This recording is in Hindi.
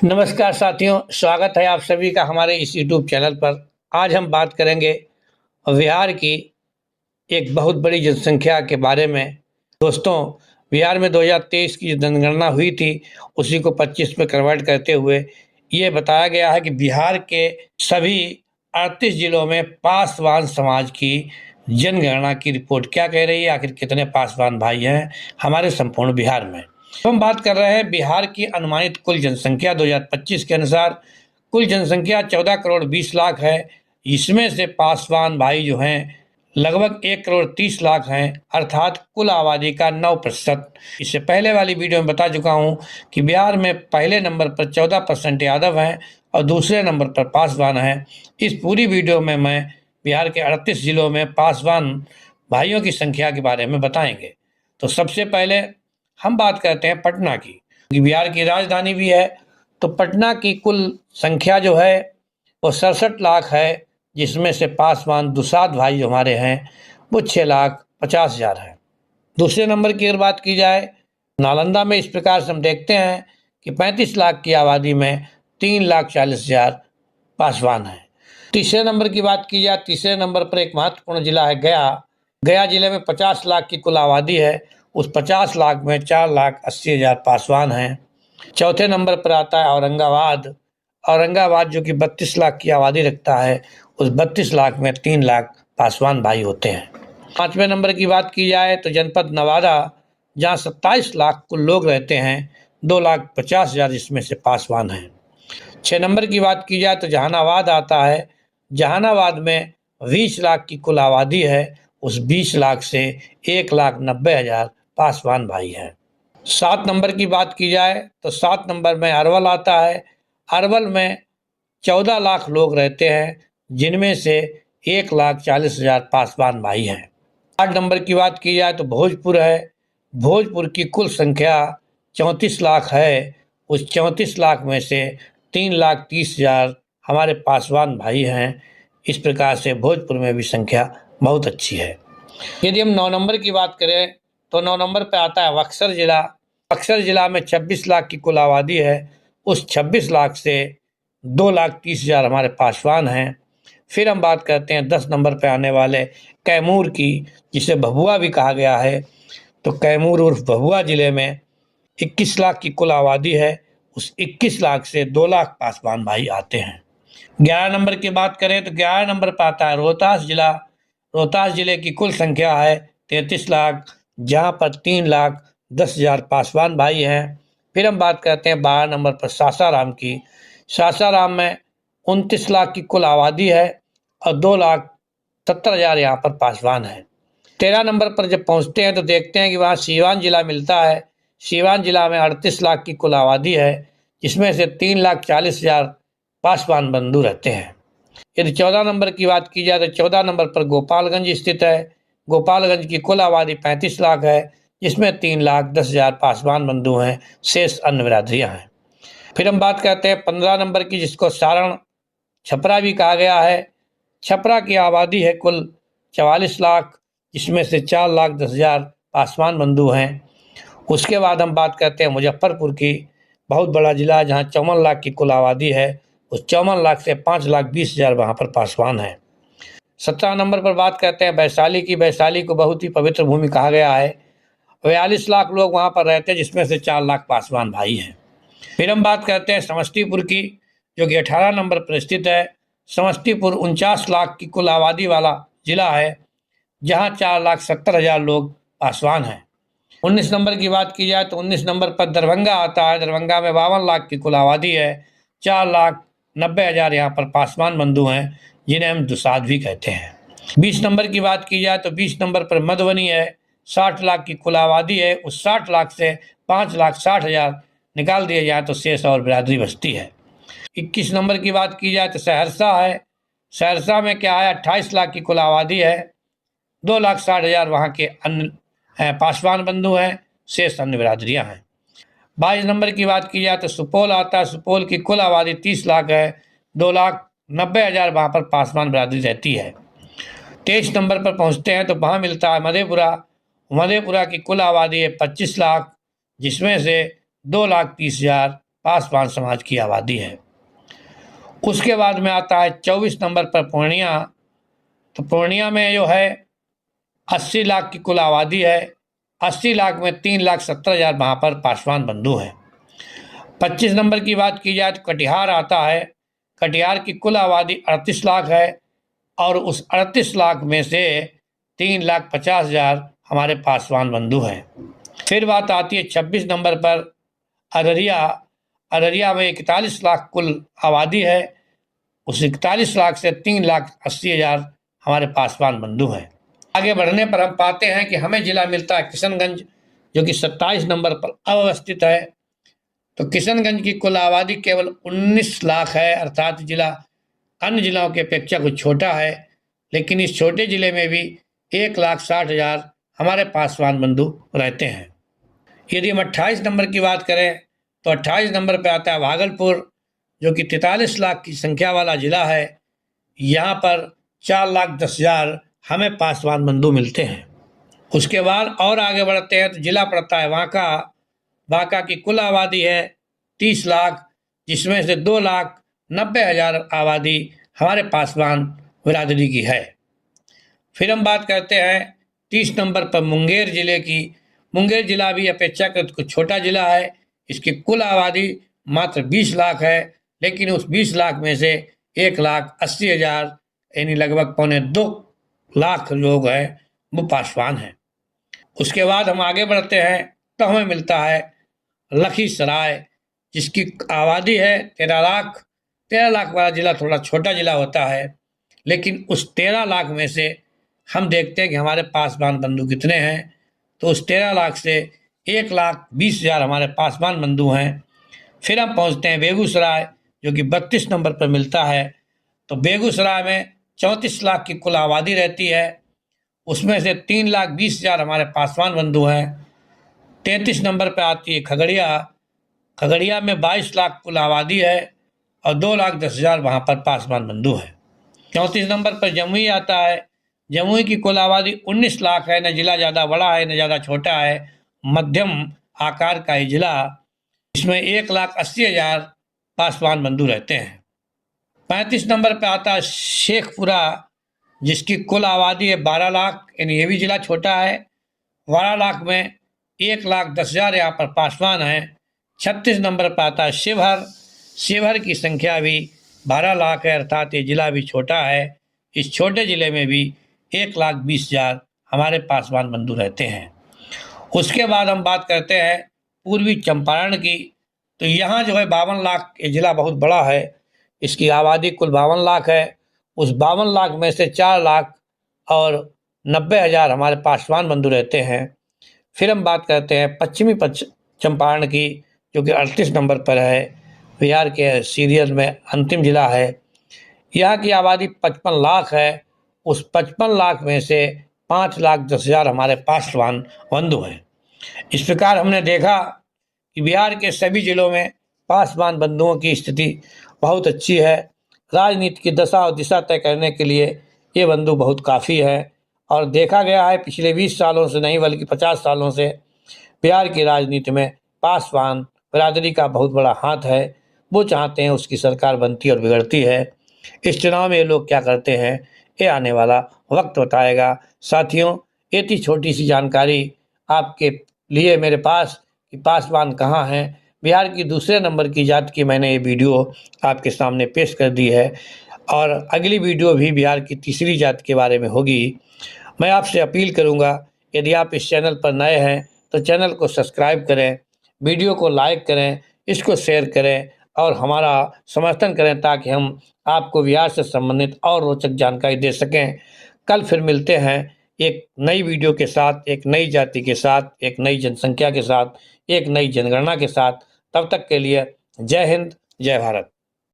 नमस्कार साथियों, स्वागत है आप सभी का हमारे इस यूट्यूब चैनल पर। आज हम बात करेंगे बिहार की एक बहुत बड़ी जनसंख्या के बारे में। दोस्तों, बिहार में 2023 की जो जनगणना हुई थी उसी को 25 में कन्वर्ट करते हुए ये बताया गया है कि बिहार के सभी 38 जिलों में पासवान समाज की जनगणना की रिपोर्ट क्या कह रही है, आखिर कितने पासवान भाई हैं हमारे संपूर्ण बिहार में। हम बात कर रहे हैं बिहार की अनुमानित कुल जनसंख्या 2025 के अनुसार। कुल जनसंख्या 14 करोड़ 20 लाख है। इसमें से पासवान भाई जो हैं लगभग 1 करोड़ 30 लाख हैं, अर्थात कुल आबादी का 9%। इससे पहले वाली वीडियो में बता चुका हूं कि बिहार में पहले नंबर पर 14% यादव हैं और दूसरे नंबर पर पासवान हैं। इस पूरी वीडियो में मैं बिहार के 38 जिलों में पासवान भाइयों की संख्या के बारे में बताएंगे। तो सबसे पहले हम बात करते हैं पटना की, कि बिहार की राजधानी भी है। तो पटना की कुल संख्या जो है वो 67 लाख है, जिसमें से पासवान दुसाध भाई जो हमारे हैं वो 6,50,000 है। दूसरे नंबर की अगर बात की जाए, नालंदा में इस प्रकार से हम देखते हैं कि 35 लाख की आबादी में 3,40,000 पासवान हैं। तीसरे नंबर की बात की जाए, तीसरे नंबर पर एक महत्वपूर्ण जिला है गया। गया जिले में 50 लाख की कुल आबादी है। उस 50 लाख में 4,80,000 पासवान हैं। चौथे नंबर पर आता है औरंगाबाद। औरंगाबाद जो कि 32 लाख की आबादी रखता है, उस 32 लाख में 3 लाख पासवान भाई होते हैं। पाँचवें नंबर की बात की जाए तो जनपद नवादा, जहाँ 27 लाख कुल लोग रहते हैं, 2,50,000 इसमें से पासवान हैं। 6 नंबर की बात की जाए तो जहानाबाद आता है। जहानाबाद में 20 लाख की कुल आबादी है। उस 20 लाख से 1,90,000 पासवान भाई हैं। 7 नंबर की बात की जाए तो 7 नंबर में अरवल आता है। अरवल में 14 लाख लोग रहते हैं, जिनमें से 1,40,000 पासवान भाई हैं। 8 नंबर की बात की जाए तो भोजपुर है। भोजपुर की कुल संख्या 34 लाख है। उस 34 लाख में से 3,30,000 हमारे पासवान भाई हैं। इस प्रकार से भोजपुर में भी संख्या बहुत अच्छी है। यदि हम 9 नंबर की बात करें तो 9 नंबर पर आता है बक्सर जिला। बक्सर जिला में 26 लाख की कुल आबादी है। उस 26 लाख से 2,30,000 हमारे पासवान हैं। फिर हम बात करते हैं 10 नंबर पर आने वाले कैमूर की, जिसे भभुआ भी कहा गया है। तो कैमूर उर्फ भभुआ जिले में 21 लाख की कुल आबादी है। उस 21 लाख से 2 लाख पासवान भाई आते हैं। 11 नंबर की बात करें तो 11 नंबर पर आता है रोहतास जिला। रोहतास जिले की कुल संख्या है 33 लाख, जहाँ पर 3,10,000 पासवान भाई हैं। फिर हम बात करते हैं 12 नंबर पर सासाराम की। सासाराम में 29 लाख की कुल आबादी है और 2,70,000 यहाँ पर पासवान हैं। 13 नंबर पर जब पहुँचते हैं तो देखते हैं कि वहाँ सीवान जिला मिलता है। सीवान जिला में 38 लाख की कुल आबादी है, जिसमें से 3,40,000 पासवान बंधु रहते हैं। यदि 14 नंबर की बात की जाए तो 14 नंबर पर गोपालगंज स्थित है। गोपालगंज की कुल आबादी 35 लाख है, जिसमें 3,10,000 पासवान बंधु हैं, शेष अन्य बिरादरियाँ हैं। फिर हम बात करते हैं 15 नंबर की, जिसको सारण छपरा भी कहा गया है। छपरा की आबादी है कुल 44 लाख, जिसमें से 4,10,000 पासवान बंधु हैं। उसके बाद हम बात करते हैं मुजफ्फरपुर की, बहुत बड़ा जिला है, जहाँ 54 लाख की कुल आबादी है। उस 54 लाख से 5,20,000 वहाँ पर पासवान हैं। 17 नंबर पर बात करते हैं वैशाली की। वैशाली को बहुत ही पवित्र भूमि कहा गया है। 42 लाख लोग वहाँ पर रहते हैं, जिसमें से 4 लाख पासवान भाई हैं। फिर हम बात करते हैं समस्तीपुर की, जो कि 18 नंबर पर स्थित है। समस्तीपुर 49 लाख की कुल आबादी वाला जिला है, जहाँ 4,70,000 लोग पासवान हैं। 19 नंबर की बात की जाए तो 19 नंबर पर दरभंगा आता है। दरभंगा में 52 लाख की कुल आबादी है। 4,90,000 यहाँ पर पासवान बंधु हैं, जिन्हें हम दुसाध भी कहते हैं। 20 नंबर की बात की जाए तो 20 नंबर पर मधुबनी है। 60 लाख की कुल आबादी है। उस 60 लाख से 5,60,000 निकाल दिए जाए तो शेष और बिरादरी बचती है। 21 नंबर की बात की जाए तो सहरसा है। सहरसा में क्या है, 28 लाख की कुल आबादी है। 2,60,000 वहाँ के अन्य पासवान बंधु हैं, शेष अन्य बिरादरियाँ हैं। 22 नंबर की बात की जाए तो सुपौल आता है। सुपौल की कुल आबादी 30 लाख है। 2,90,000 वहाँ पर पासवान बिरादरी रहती है। 23 नंबर पर पहुँचते हैं तो वहाँ मिलता है मधेपुरा। मधेपुरा की कुल आबादी है 25 लाख, जिसमें से 2,30,000 पासवान समाज की आबादी है। उसके बाद में आता है 24 नंबर पर पूर्णिया। तो पूर्णिया में जो है 80 लाख की कुल आबादी है। 80 लाख में 3,70,000 वहाँ पर पासवान बंधु हैं। 25 नंबर की बात की जाए तो कटिहार आता है। कटिहार की कुल आबादी 38 लाख है और उस 38 लाख में से 3,50,000 हमारे पासवान बंधु हैं। फिर बात आती है 26 नंबर पर अररिया। अररिया में 41 लाख कुल आबादी है। उस 41 लाख से 3,80,000 हमारे पासवान बंधु हैं। आगे बढ़ने पर हम पाते हैं कि हमें जिला मिलता है किशनगंज, जो कि 27 नंबर पर अवस्थित है। तो किशनगंज की कुल आबादी केवल 19 लाख है, अर्थात जिला अन्य जिलों की अपेक्षा कुछ छोटा है, लेकिन इस छोटे जिले में भी 1,60,000 हमारे पासवान बंधु रहते हैं। यदि हम 28 नंबर की बात करें तो 28 नंबर पर आता है भागलपुर, जो कि 43 लाख की संख्या वाला जिला है। यहाँ पर 4,10,000 हमें पासवान बंधु मिलते हैं। उसके बाद और आगे बढ़ते हैं तो जिला पड़ता है बांका। बांका की कुल आबादी है 30 लाख, जिसमें से 2,90,000 आबादी हमारे पासवान बिरादरी की है। फिर हम बात करते हैं 30 नंबर पर मुंगेर जिले की। मुंगेर जिला भी अपेक्षाकृत कुछ छोटा जिला है। इसकी कुल आबादी मात्र 20 लाख है, लेकिन उस 20 लाख में से 1,80,000 यानी लगभग 2.25 लाख लोग हैं वो पासवान हैं। उसके बाद हम आगे बढ़ते हैं तो हमें मिलता है लखीसराय, जिसकी आबादी है 13 लाख। 13 लाख वाला जिला थोड़ा छोटा जिला होता है, लेकिन उस 13 लाख में से हम देखते हैं कि हमारे पासवान बंधु कितने हैं। तो उस 13 लाख से 1,20,000 हमारे पासवान बंधु हैं। फिर हम पहुंचते हैं बेगूसराय, जो कि 32 नंबर पर मिलता है। तो बेगूसराय में 34 लाख की कुल आबादी रहती है। उसमें से 3,20,000 हमारे पासवान बंधु हैं। 33 नंबर पर आती है खगड़िया। खगड़िया में 22 लाख कुल आबादी है और 2,10,000 वहाँ पर पासवान बंधु हैं। 34 नंबर पर जमुई आता है। जमुई की कुल आबादी 19 लाख है। न जिला ज़्यादा बड़ा है न ज़्यादा छोटा है, मध्यम आकार का ही जिला। इसमें 1,80,000 पासवान बंधु रहते हैं। 35 नंबर पर आता है शेखपुरा, जिसकी कुल आबादी है 12 लाख, यानी ये भी जिला छोटा है। 12 लाख में 1,10,000 यहाँ पर पासवान हैं। 36 नंबर पर आता है शिवहर। शिवहर की संख्या भी 12 लाख है, अर्थात ये जिला भी छोटा है। इस छोटे जिले में भी 1,20,000 हमारे पासवान बंधु रहते हैं। उसके बाद हम बात करते हैं पूर्वी चंपारण की। तो यहाँ जो है 52 लाख, ये जिला बहुत बड़ा है। इसकी आबादी कुल 52 लाख है। उस 52 लाख में से 4,90,000 हमारे पासवान बंधु रहते हैं। फिर हम बात करते हैं पश्चिमी चंपारण की, जो कि 38 नंबर पर है। बिहार के सीरियल में अंतिम जिला है। यहाँ की आबादी 55 लाख है। उस 55 लाख में से 5,10,000 हमारे पासवान बंधु हैं। इस प्रकार हमने देखा कि बिहार के सभी जिलों में पासवान बंधुओं की स्थिति बहुत अच्छी है। राजनीति की दशा और दिशा तय करने के लिए ये बंधु बहुत काफ़ी है। और देखा गया है पिछले 20 सालों से नहीं बल्कि 50 सालों से बिहार की राजनीति में पासवान बिरादरी का बहुत बड़ा हाथ है। वो चाहते हैं उसकी सरकार बनती और बिगड़ती है। इस चुनाव में ये लोग क्या करते हैं, ये आने वाला वक्त बताएगा। साथियों, ये थी छोटी सी जानकारी आपके लिए मेरे पास कि पासवान कहाँ हैं। बिहार की दूसरे नंबर की जात की मैंने ये वीडियो आपके सामने पेश कर दी है और अगली वीडियो भी बिहार की तीसरी जात के बारे में होगी। मैं आपसे अपील करूंगा, यदि आप इस चैनल पर नए हैं तो चैनल को सब्सक्राइब करें, वीडियो को लाइक करें, इसको शेयर करें और हमारा समर्थन करें ताकि हम आपको बिहार से संबंधित और रोचक जानकारी दे सकें। कल फिर मिलते हैं एक नई वीडियो के साथ, एक नई जाति के साथ, एक नई जनसंख्या के साथ, एक नई जनगणना के साथ। तब तक के लिए जय हिंद, जय भारत।